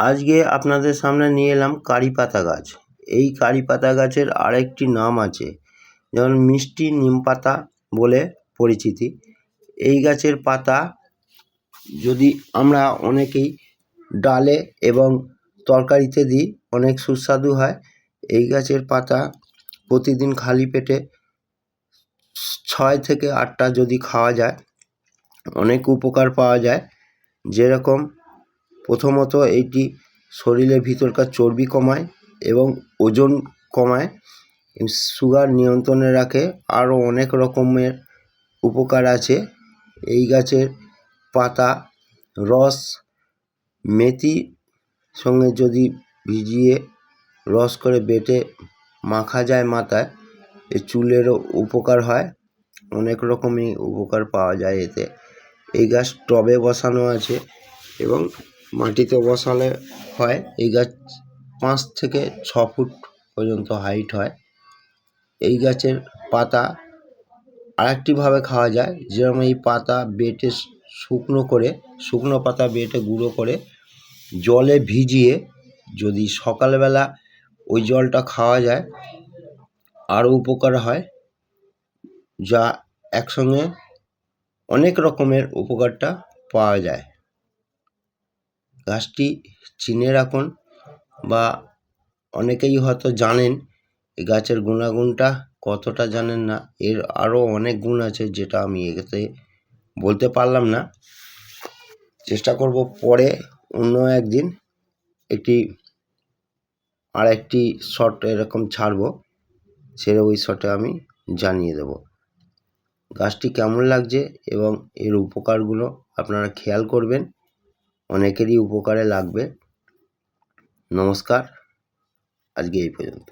আজকে আপনাদের সামনে নিয়ে এলাম কারি পাতা গাছ। এই কারি পাতা গাছের আরেকটি নাম আছে, যেমন মিষ্টি নিম পাতা বলে পরিচিতি। এই গাছের পাতা যদি আমরা অনেকেই ডালে এবং তরকারিতে দিই, অনেক সুস্বাদু হয়। এই গাছের পাতা প্রতিদিন খালি পেটে 6 থেকে 8টা যদি খাওয়া যায়, অনেক উপকার পাওয়া যায়। যেরকম প্রথমত এইটি শরীরের ভিতরকার চর্বি কমায় এবং ওজন কমায়, সুগার নিয়ন্ত্রণে রাখে, আরও অনেক রকমের উপকার আছে। এই গাছের পাতা রস মেথি সঙ্গে যদি ভিজিয়ে রস করে বেটে মাখা যায় মাথায়, এই চুলেরও উপকার হয়, অনেক রকমই উপকার পাওয়া যায় এতে। এই গাছ টবে বসানো আছে এবং মাটিতে বসালে হয়। এই গাছ 5 থেকে 6 ফুট পর্যন্ত হাইট হয়। এই গাছের পাতা আরেকটিভাবে খাওয়া যায়, যেরকম এই পাতা বেটে শুকনো পাতা বেটে গুঁড়ো করে জলে ভিজিয়ে যদি সকালবেলা ওই জলটা খাওয়া যায়, আরও উপকার হয়, যা একসঙ্গে অনেক রকমের উপকারটা পাওয়া যায়। গাছটি চিনে রাখুন, বা অনেকেই হয়তো জানেন এই গাছের গুণাগুণটা, কতটা জানেন না। এর আরও অনেক গুণ আছে, যেটা আমি এতে বলতে পারলাম না। চেষ্টা করব পরে অন্য একদিন আরেকটি শর্ট এরকম ছাড়বো, ছেড়ে ওই শর্টে আমি জানিয়ে দেব গাছটি কেমন লাগছে এবং এর উপকারগুলো আপনারা খেয়াল করবেন, অনেকেরই উপকারে লাগবে। নমস্কার, আজকে এই পর্যন্ত।